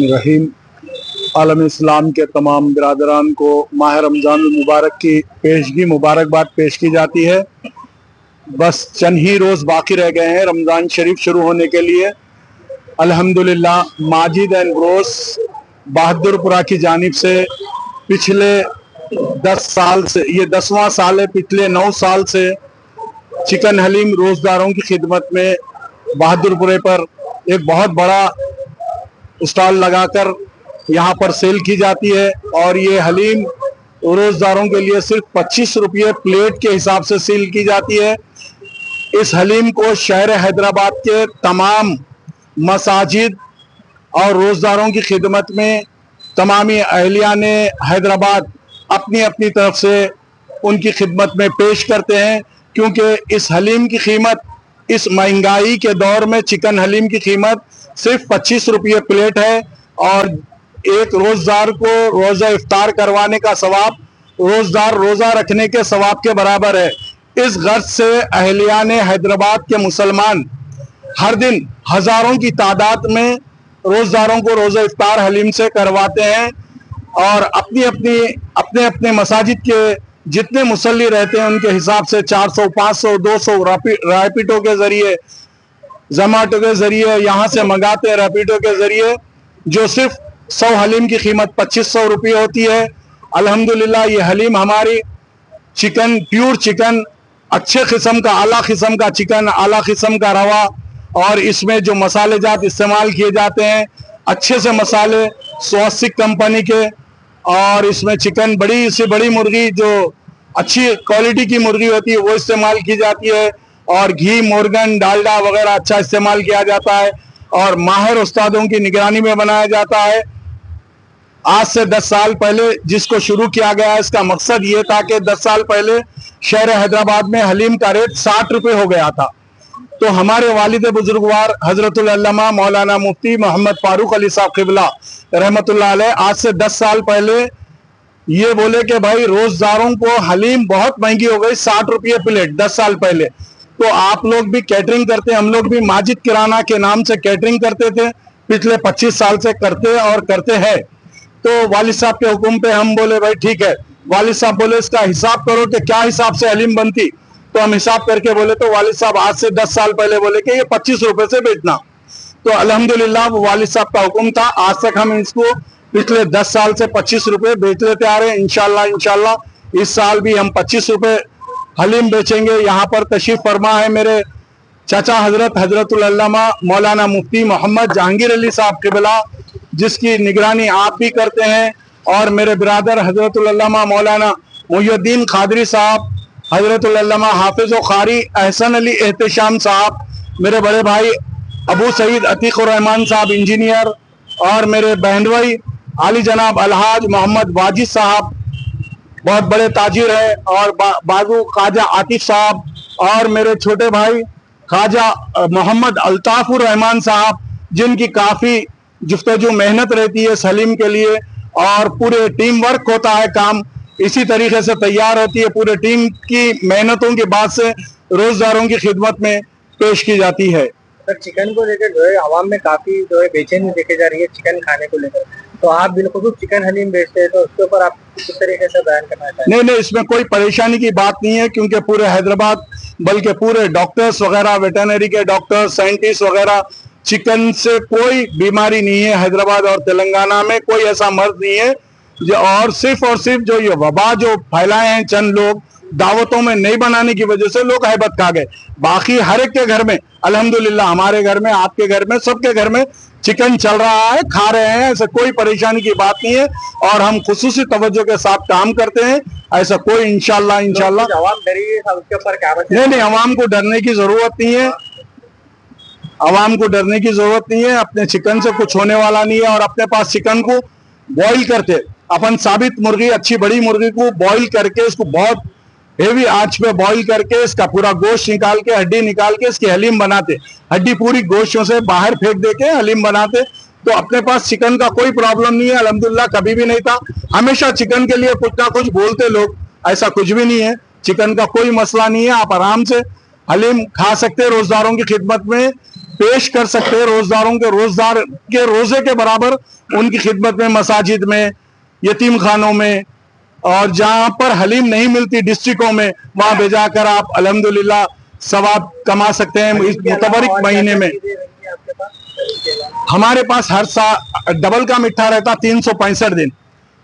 रहीम। आलम इस्लाम के तमाम बिरादरान को माह रमज़ान मुबारक की पेशगी मुबारकबाद पेश की जाती है। बस चंद ही रोज़ बाकी रह गए हैं रमज़ान शरीफ शुरू होने के लिए। अल्हम्दुलिल्लाह माजिद एंड ग्रोस बहादुरपुरा की जानिब से पिछले 10 साल से, ये 10वां साल है, पिछले 9 साल से चिकन हलीम रोज़दारों की खिदमत में बहादुरपुरे पर एक बहुत बड़ा स्टॉल लगाकर यहाँ पर सेल की जाती है। और ये हलीम रोज़दारों के लिए सिर्फ 25 रुपये प्लेट के हिसाब से सेल की जाती है। इस हलीम को शहर हैदराबाद के तमाम मसाजिद और रोज़दारों की खिदमत में तमामी अहलिया ने हैदराबाद अपनी अपनी तरफ से उनकी खिदमत में पेश करते हैं, क्योंकि इस हलीम की कीमत इस महंगाई के दौर में चिकन हलीम की कीमत सिर्फ 25 रुपये प्लेट है। और एक रोज़दार को रोज़ा इफ्तार करवाने का सवाब रोज़दार रोज़ा रखने के सवाब के बराबर है। इस गर्ज से अहलिया ने हैदराबाद के मुसलमान हर दिन हज़ारों की तादाद में रोज़दारों को रोज़ा इफ्तार हलीम से करवाते हैं। और अपने अपने मसाजिद के जितने मुसल्ली रहते हैं उनके हिसाब से 400, 500, 200 रैपिडो के ज़रिए, ज़ोमैटो के ज़रिए यहाँ से मंगाते हैं रैपिडो के ज़रिए, जो सिर्फ 100 हलीम की कीमत 2500 रुपये होती है। अल्हम्दुलिल्लाह ये हलीम हमारी चिकन, प्योर चिकन, अच्छे किस्म का, आला किस्म का चिकन, आला किस्म का रवा, और इसमें जो मसाले जात इस्तेमाल किए जाते हैं अच्छे से मसाले स्वास्तिक कंपनी के। और इसमें चिकन बड़ी से बड़ी मुर्गी जो अच्छी क्वालिटी की मुर्गी होती है वो इस्तेमाल की जाती है। और घी, मुर्गन, डालडा वगैरह अच्छा इस्तेमाल किया जाता है और माहिर उस्तादों की निगरानी में बनाया जाता है। आज से 10 साल पहले जिसको शुरू किया गया, इसका मकसद ये था कि 10 साल पहले शहर हैदराबाद में हलीम का रेट 60 रुपये हो गया था। तो हमारे वालिद बुजुर्गवार हजरतुल अल्लामा मौलाना मुफ्ती मोहम्मद फारूक अली साहब क़िबला रहमतुल्लाह अलैह आज से 10 साल पहले ये बोले कि भाई रोज़दारों को हलीम बहुत महंगी हो गई, 60 रुपये प्लेट 10 साल पहले। तो आप लोग भी कैटरिंग करते, हम लोग भी माजिद किराना के नाम से कैटरिंग करते थे, पिछले 25 साल से करते और करते हैं। तो वालिद साहब के हुक्म पे हम बोले भाई ठीक है। वालिद साहब बोले इसका हिसाब करो कि क्या हिसाब से हलीम बनती। तो हम हिसाब करके बोले तो वालिद साहब आज से 10 साल पहले बोले कि ये 25 रुपये से बेचना। तो अल्हम्दुलिल्लाह वो वालिद साहब का हुक्म था, आज तक हम इसको पिछले 10 साल से 25 रुपये बेच लेते आ रहे हैं। इंशाल्लाह इस साल भी हम 25 रुपये हलीम बेचेंगे। यहाँ पर तशरीफ फरमा है मेरे चाचा हजरतुल अल्लामा मौलाना मुफ्ती मोहम्मद जहांगीर अली साहब क़िबला, जिसकी निगरानी आप भी करते हैं, और मेरे बिरादर हजरतुल अल्लामा मौलाना मुहिउद्दीन कादरी साहब, हजरतुल अल्लामा हाफिज़ व क़ारी एहसन अली एहतशाम साहब, मेरे बड़े भाई अबू सईद अतीक़ुर रहमान साहब इंजीनियर, और मेरे बहन भाई आली जनाब अलहाज मोहम्मद वाजिद साहब बहुत बड़े ताजिर है, और बाजू ख्वाजा आतिफ साहब, और मेरे छोटे भाई ख्वाजा मोहम्मद अल्ताफ़ुर रहमान साहब, जिनकी काफ़ी जुफ्तजू मेहनत रहती है सलीम के लिए, और पूरे टीम वर्क होता है, काम इसी तरीके से तैयार होती है। पूरे टीम की मेहनतों के बाद से रोज़दारों की खिदमत में पेश की जाती है। सर, चिकन को लेकर जो है आवाम में काफी जो है बेचैनी देखी जा रही है चिकन खाने को लेकर, तो आप बिल्कुल चिकन हलीम बेचते हैं, तो उसके ऊपर आप किस तरीके से बयान करना चाहते हैं? नहीं, इसमें कोई परेशानी की बात नहीं है, क्योंकि पूरे हैदराबाद बल्कि पूरे डॉक्टर्स वगैरह, वेटरनरी के डॉक्टर्स, साइंटिस्ट वगैरह, चिकन से कोई बीमारी नहीं है। हैदराबाद और तेलंगाना में कोई ऐसा मर्ज नहीं है और सिर्फ जो ये वबा जो फैलाए हैं चंद लोग दावतों में नहीं बनाने की वजह से लोग हैबत खा गए। बाकी हर एक के घर में अल्हम्दुलिल्लाह, हमारे घर में, आपके घर में, सबके घर में चिकन चल रहा है, खा रहे हैं, ऐसा कोई परेशानी की बात नहीं है। और हम खुसूसी तवज्जो के साथ काम करते हैं, ऐसा कोई इंशाल्लाह आवाम डरी है उसके ऊपर क्या? नहीं, आवाम को डरने की जरूरत नहीं है, आवाम को डरने की जरूरत नहीं है। अपने चिकन से कुछ होने वाला नहीं है। और अपने पास चिकन को बॉईल करते, अपन साबित मुर्गी, अच्छी बड़ी मुर्गी को बॉईल करके, इसको बहुत हेवी आंच पे बॉईल करके इसका पूरा गोश्त निकाल के, हड्डी निकाल के इसकी हलीम बनाते, हड्डी पूरी गोश्तों से बाहर फेंक दे के हलीम बनाते। तो अपने पास चिकन का कोई प्रॉब्लम नहीं है, अल्हम्दुलिल्लाह, कभी भी नहीं था। हमेशा चिकन के लिए कुछ ना कुछ बोलते लोग, ऐसा कुछ भी नहीं है, चिकन का कोई मसला नहीं है। आप आराम से हलीम खा सकते हैं रोजदारों की खिदमत में। पेश कर सकते हैं। रोजदारों के रोजगार के रोजे के बराबर उनकी खिदमत में, मसाजिद में, यतीम खानों में, और जहां पर हलीम नहीं मिलती डिस्ट्रिक्टों में, वहां भेजाकर आप अल्हम्दुलिल्लाह सवाब कमा सकते हैं इस मुतबरिक महीने में। हमारे पास हर साल डबल का मिठा रहता 365 दिन,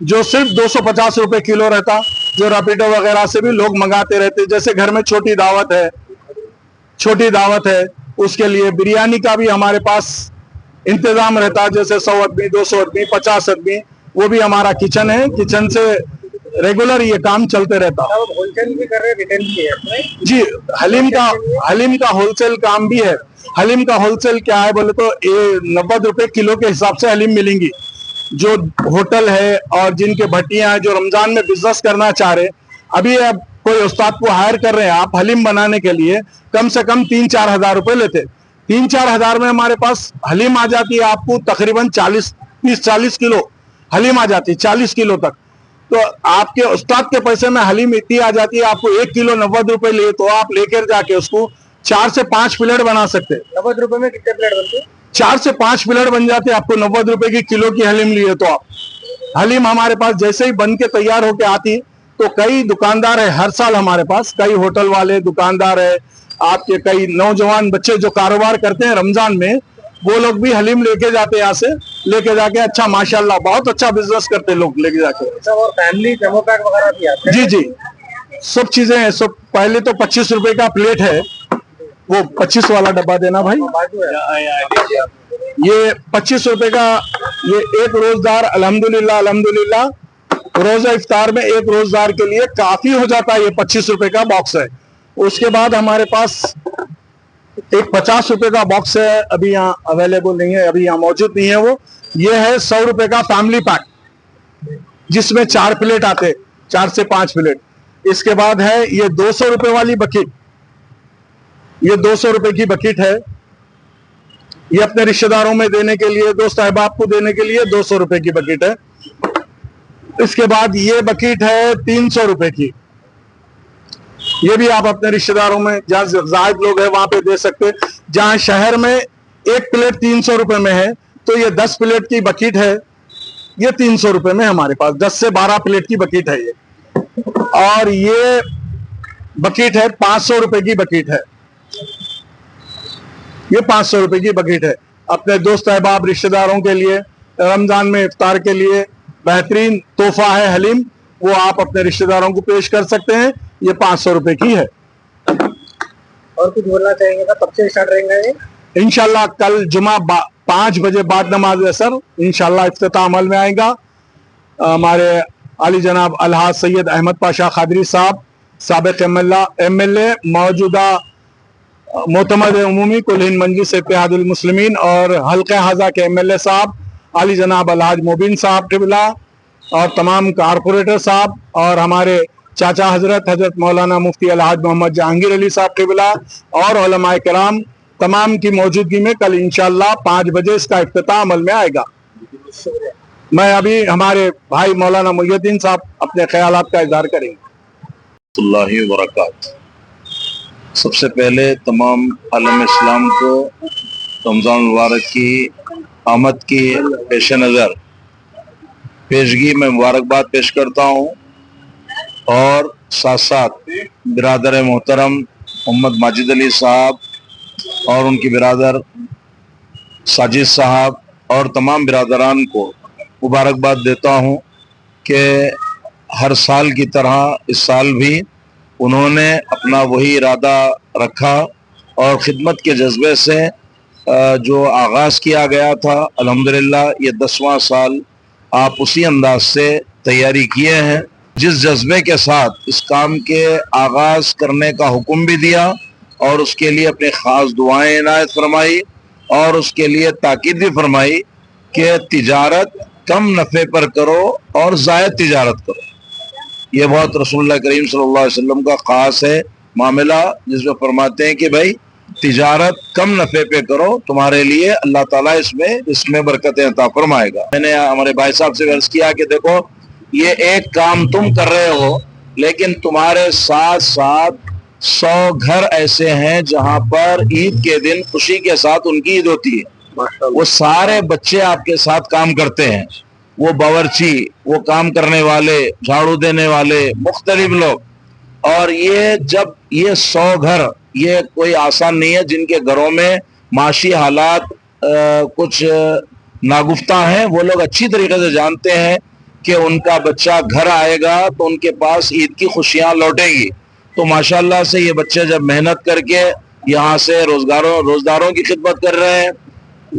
जो सिर्फ 250 रुपए किलो रहता, जो रैपिडो वगैरह से भी लोग मंगाते रहते। जैसे घर में छोटी दावत है उसके लिए बिरयानी का भी हमारे पास इंतजाम रहता, जैसे 100 आदमी, 200 आदमी, 50 आदमी, वो भी हमारा किचन है। किचन से रेगुलर ये काम चलते रहता। होलसेल भी कर रहे हैं, रिटेल भी है जी। हलीम का होलसेल काम भी है। हलीम का होलसेल क्या है बोले तो 90 रुपए किलो के हिसाब से हलीम मिलेंगी। जो होटल है और जिनके भट्टियां हैं, जो रमजान में बिजनेस करना चाह रहे, अभी अब कोई उस्ताद को हायर कर रहे हैं आप हलीम बनाने के लिए, कम से कम 3-4 हजार रुपए लेते। 3-4 हजार में हमारे पास हलीम आ जाती है आपको तकरीबन 30-40 किलो हलीम आ जाती है, 40 किलो तक। तो आपके उस्ताद के पैसे में हलीम इतनी आ जाती है, आपको 1 किलो 90 रुपए लिए तो आप लेकर जाके उसको 4 से 5 प्लेट बना सकते हैं। 90 रुपए में कितने प्लेट बनते हैं? 4 से 5 प्लेट बन जाते हैं आपको 90 रुपए की किलो की हलीम लिए तो आप। हलीम हमारे पास जैसे ही बन के तैयार होके आती, तो कई दुकानदार है हर साल हमारे पास, कई होटल वाले दुकानदार है, आपके कई नौजवान बच्चे जो कारोबार करते हैं रमजान में, वो लोग भी हलीम लेके जाते हैं यहाँ से, लेके जाके अच्छा माशाल्लाह बहुत अच्छा बिजनेस करते हैं लोग लेके जाके। और फैमिली डेमो पैक वगैरह भी आते हैं? जी, सब चीजें हैं। सब पहले तो 25 रुपए का प्लेट है, वो 25 वाला डब्बा देना भाई। ये 25 रुपए का, ये एक रोजदार अल्हम्दुलिल्लाह रोजा इफ्तार में एक रोजदार के लिए काफी हो जाता है। ये 25 रुपए का बॉक्स है। उसके बाद हमारे पास एक 50 रुपए का बॉक्स है, अभी यहाँ अवेलेबल नहीं है, अभी यहाँ मौजूद नहीं है वो। ये है 100 रुपए का फैमिली पैक, जिसमें 4 प्लेट आते, 4 से 5 प्लेट। इसके बाद है ये 200 रुपए वाली बकेट, ये 200 रुपए की बकेट है। ये अपने रिश्तेदारों में देने के लिए, दोस्त अहबाब को देने के लिए 200 रुपए की बकेट है। इसके बाद ये बकेट है 300 रुपए की, ये भी आप अपने रिश्तेदारों में जहां जायद लोग हैं वहां पे दे सकते। जहां शहर में एक प्लेट 300 रुपए में है, तो ये 10 प्लेट की बकेट है, ये 300 रुपए में हमारे पास 10 से 12 प्लेट की बकेट है ये। और ये बकेट है 500 रुपए की बकेट है, ये 500 रुपए की बकेट है। अपने दोस्त अहबाब रिश्तेदारों के लिए रमजान में इफ्तार के लिए बेहतरीन तोहफा है हलीम, वो आप अपने रिश्तेदारों को पेश कर सकते हैं। ये 500 रुपए की है। और कुछ बोलना चाहेंगे? कब से स्टार्ट रहेगा ये? इंशाल्लाह कल जुमा 5 बजे बाद नमाज असर इंशाल्लाह इफ्तिताह अमल में आएगा। हमारे अली जनाब अलहाज सैयद अहमद पाशा खादरी साहब, साबिक MLA, मौजूदा मोतमद उमूमी कुल हिंद मजलिस इत्तेहादुल मुस्लिमीन, और हल्का हाजा के MLA साहब अली जनाब अलहाज मोबिन साहब क़िबला, और तमाम कारपोरेटर साहब, और हमारे चाचा हजरत मौलाना मुफ्ती अलहाज मोहम्मद जहांगीर अली साहब क़िबला, और उलमाए किराम तमाम की मौजूदगी में कल इंशाअल्लाह 5 बजे इसका इफ्तिताह अमल में आएगा। मैं अभी हमारे भाई मौलाना मुहिउद्दीन साहब अपने ख्यालात का इजहार करेंगे। सबसे पहले तमाम आलम इस्लाम को रमज़ान मुबारक की आमद की पेश नज़र पेशगी में मुबारकबाद पेश करता हूँ, और साथ साथ बिरादर मोहतरम मोहम्मद माजिद अली साहब और उनकी बिरादर साजिद साहब और तमाम बिरादरान को मुबारकबाद देता हूँ कि हर साल की तरह इस साल भी उन्होंने अपना वही इरादा रखा और ख़िदमत के जज्बे से जो आगाज़ किया गया था, अल्हम्दुलिल्लाह ये 10वां साल आप उसी अंदाज से तैयारी किए हैं। जिस जज्बे के साथ इस काम के आगाज़ करने का हुक्म भी दिया और उसके लिए अपनी ख़ास दुआएं इनायत फरमाई और उसके लिए ताकीद भी फरमाई कि तिजारत कम नफ़े पर करो और ज़ायद तिजारत करो। ये बहुत रसूलुल्लाह करीम सल्लल्लाहु अलैहि वसल्लम का ख़ास है मामला, जिसमें फरमाते हैं कि भाई तिजारत कम नफ़े पे करो, तुम्हारे लिए अल्लाह ताला इसमें बरकतें अता फरमाएगा। मैंने हमारे भाई साहब से अर्ज़ किया कि देखो ये एक काम तुम कर रहे हो, लेकिन तुम्हारे साथ साथ 100 घर ऐसे हैं जहां पर ईद के दिन खुशी के साथ उनकी ईद होती है। वो सारे बच्चे आपके साथ काम करते हैं, वो बावर्ची, वो काम करने वाले, झाड़ू देने वाले, मुख्तलिफ लोग। और ये जब ये 100 घर, ये कोई आसान नहीं है, जिनके घरों में माशी हालात कुछ नागुफ्ता हैं, वो लोग अच्छी तरीके से जानते हैं कि उनका बच्चा घर आएगा तो उनके पास ईद की खुशियां लौटेंगी। तो माशाल्लाह से ये बच्चे जब मेहनत करके यहाँ से रोजगारों की खिदमत कर रहे हैं,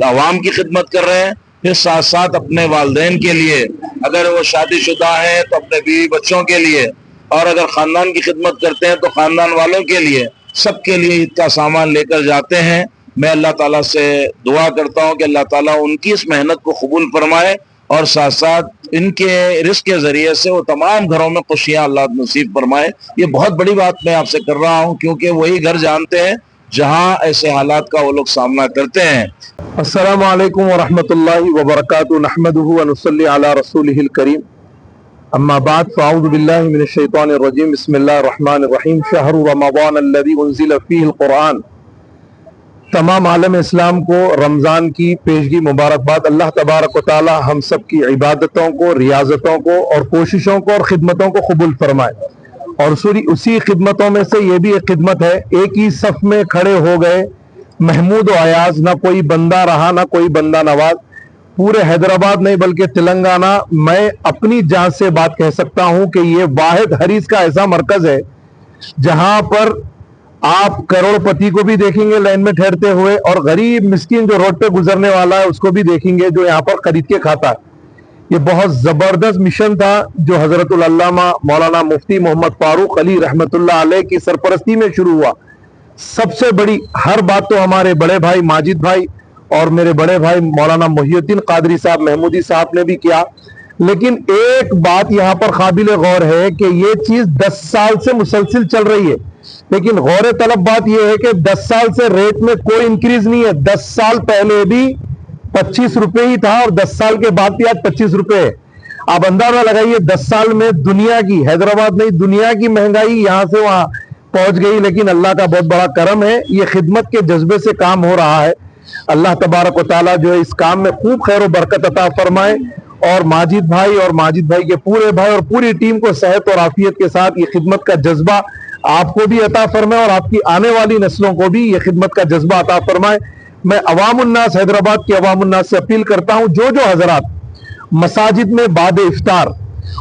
अवाम की खिदमत कर रहे हैं, फिर साथ साथ अपने वालिदैन के लिए, अगर वो शादीशुदा हैं तो अपने बीवी बच्चों के लिए, और अगर ख़ानदान की खिदमत करते हैं तो ख़ानदान वालों के लिए, सबके लिए ईद का सामान लेकर जाते हैं। मैं अल्लाह ताला से दुआ करता हूँ कि अल्लाह ताला उनकी इस मेहनत को कबूल फरमाए और साथ साथ इनके रिस्क के ज़रिए से वो तमाम घरों में खुशियाँ अल्लाह नसीब फरमाए। ये बहुत बड़ी बात मैं आपसे कर रहा हूँ, क्योंकि वही घर जानते हैं जहाँ ऐसे हालात का वो लोग सामना करते हैं। अस्सलामु अलैकुम व रहमतुल्लाहि व बरकातुहू, नहमदुहु व नुसल्ली अला रसूलिहिल करीम, अम्मा बाद, फ़अऊज़ु बिल्लाहि मिनश शैतानिर रजीम, बिस्मिल्लाहिर रहमानिर रहीम, शहरु रमज़ान अल्लज़ी उन्ज़िला फ़ीहिल क़ुरआन। तमाम आलम इस्लाम को रमज़ान की पेशगी मुबारकबाद। अल्लाह तबारक व तआला हम सब की इबादतों को, रियाजतों को और कोशिशों को और खिदमतों को कबूल फरमाए। और उसी खिदमतों में से ये भी एक खिदमत है, एक ही सफ में खड़े हो गए महमूद और अयाज, ना कोई बंदा रहा ना कोई बंदा नवाज। पूरे हैदराबाद नहीं बल्कि तेलंगाना, मैं अपनी जान से बात कह सकता हूं कि ये वाहिद हरीस का ऐसा मरकज है जहां पर आप करोड़पति को भी देखेंगे लाइन में ठहरते हुए, और गरीब मिस्किन जो रोड पे गुजरने वाला है उसको भी देखेंगे जो यहाँ पर खरीद के खाता है। ये बहुत जबरदस्त मिशन था जो हजरतुल अल्लामा मौलाना मुफ्ती मोहम्मद फारूक अली रहमतुल्लाह अलैह की सरपरस्ती में शुरू हुआ। सबसे बड़ी हर बात तो हमारे बड़े भाई माजिद भाई और मेरे बड़े भाई मौलाना मुहियुद्दीन कादरी साहब महमूदी साहब ने भी किया, लेकिन एक बात यहाँ पर काबिल गौर है कि ये चीज 10 साल से मुसलसिल चल रही है। लेकिन गौर तलब बात यह है कि 10 साल से रेट में कोई इंक्रीज नहीं है। 10 साल पहले भी 25 रुपए ही था और 10 साल के बाद भी आज 25 रुपए है। आप अंदाजा लगाइए 10 साल में दुनिया की, हैदराबाद नहीं दुनिया की महंगाई यहां से वहां पहुंच गई। लेकिन अल्लाह का बहुत बड़ा करम है, ये खिदमत के जज्बे से काम हो रहा है। अल्लाह तबारक व तआला जो है इस काम में खूब खैर व बरकत अता फरमाए, और माजिद भाई के पूरे भाई और पूरी टीम को सेहत और आफियत के साथ ये खिदमत का जज्बा आपको भी अता फरमाए और आपकी आने वाली नस्लों को भी ये खिदमत का जज्बा अता फरमाए। मैं अवामुन्नास, हैदराबाद के अवामुन्नास से अपील करता हूं, जो हजरात मसाजिद में बाद इफ्तार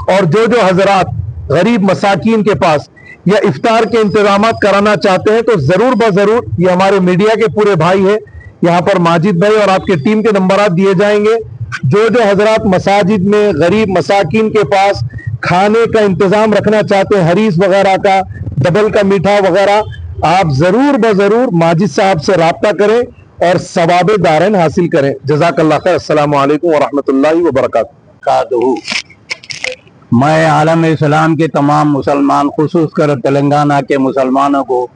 और जो हजरात गरीब मसाकीन के पास या इफ्तार के इंतजाम कराना चाहते हैं तो जरूर बजरूर, ये हमारे मीडिया के पूरे भाई है, यहाँ पर माजिद भाई और आपके टीम के नंबरात दिए जाएंगे। जो हजरात मसाजिद में गरीब मसाकीन के पास खाने का इंतजाम रखना चाहते हैं, हरीस वगैरह का, डबल का मीठा वगैरह, आप जरूर बजरूर माजिद साहब से राब्ता करें और सवाब दारन हासिल करें। जज़ाकल्लाह खैर। अस्सलामु अलैकुम व रहमतुल्लाहि व बरकातुहू। मैं आलम इस्लाम के तमाम मुसलमान, खुसूस कर तेलंगाना के मुसलमानों को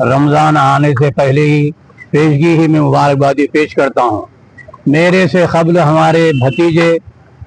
रमज़ान आने से पहले ही पेशगी ही में मुबारकबादी पेश करता हूँ। मेरे से क़ब्ल हमारे भतीजे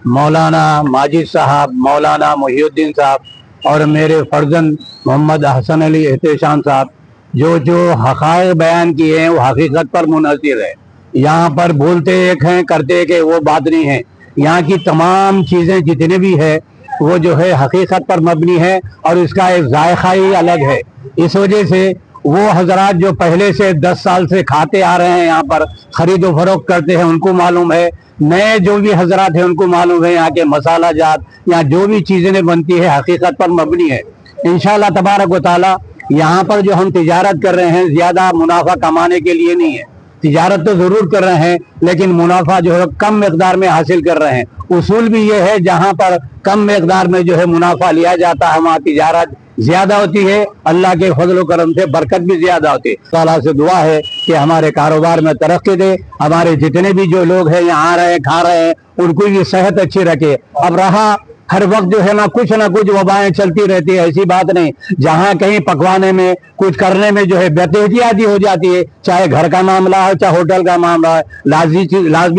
मौलाना माजिद साहब, मौलाना मुहियुद्दीन साहब और मेरे फर्जंद मोहम्मद हसन अली एहतेशाम साहब जो हक़ाइक़ बयान किए हैं वो हकीकत पर मुनहसिर है। यहाँ पर बोलते एक हैं करते एक है, वो बात नहीं है। यहाँ की तमाम चीज़ें जितने भी है वो जो है हकीकत पर मबनी है और इसका एक जायका ही अलग है। इस वजह से वो हजरात जो पहले से 10 साल से खाते आ रहे हैं, यहाँ पर खरीदो फरोख्त करते हैं, उनको मालूम है। नए जो भी हजरात हैं उनको मालूम है यहाँ के मसाला जात, यहाँ जो भी चीज़ें बनती है हकीकत पर मबनी है। इंशाअल्लाह तबारक व तआला यहाँ पर जो हम तिजारत कर रहे हैं ज़्यादा मुनाफा कमाने के लिए नहीं है। तिजारत तो ज़रूर कर रहे हैं लेकिन मुनाफा जो है कम मकदार में हासिल कर रहे हैं। उसूल भी ये है जहाँ पर कम मकदार में जो है मुनाफा लिया जाता है वहाँ तिजारत ज्यादा होती है। अल्लाह के फजल करम से बरकत भी ज्यादा होती है। अल्लाह से दुआ है कि हमारे कारोबार में तरक्की दे, हमारे जितने भी जो लोग हैं यहाँ आ रहे हैं खा रहे हैं उनको भी सेहत अच्छी रखे। अब रहा हर वक्त जो है ना कुछ वबाएं चलती रहती है। ऐसी बात नहीं, जहाँ कहीं पकवाने में कुछ करने में जो है बेतहतियाती हो जाती है, चाहे घर का मामला हो चाहे होटल का मामला है, लाजमी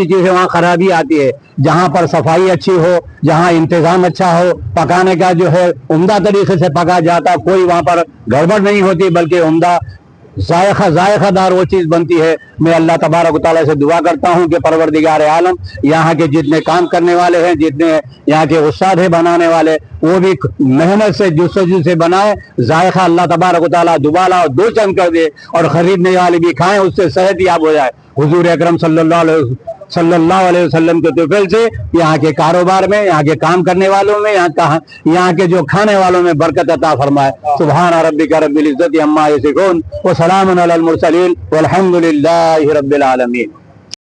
चीज है, वहाँ खराबी आती है। जहाँ पर सफाई अच्छी हो, जहाँ इंतजाम अच्छा हो, पकाने का जो है उम्दा तरीके से पका जाता, कोई वहाँ पर गड़बड़ नहीं होती, बल्कि उम्दा जायखादार वो चीज बनती है। मैं अल्लाह तबारक व तआला से दुआ करता हूँ कि परवरदिगार आलम यहाँ के जितने काम करने वाले हैं, जितने यहाँ के उस्ताद है बनाने वाले, वो भी मेहनत से जुस्सजू से बनाए, जायखा अल्लाह तबारक व तआला दुबाला और दो चंद कर दे, और खरीदने वाले भी खाएं, उससे सेहत याब हो जाए। हुजूर अकरम सल्लल्लाहु अलैहि वसल्लम के तौफीक से यहाँ के कारोबार में, यहाँ के काम करने वालों में, यहाँ के जो खाने वालों में बरकत अता फरमाए। सुभान रब्बिका रब्बिल इज्जति अम्मा यसिफून व सलामुन अलल मुरसलीन वल्हम्दुलिल्लाहि रब्बिल आलमीन।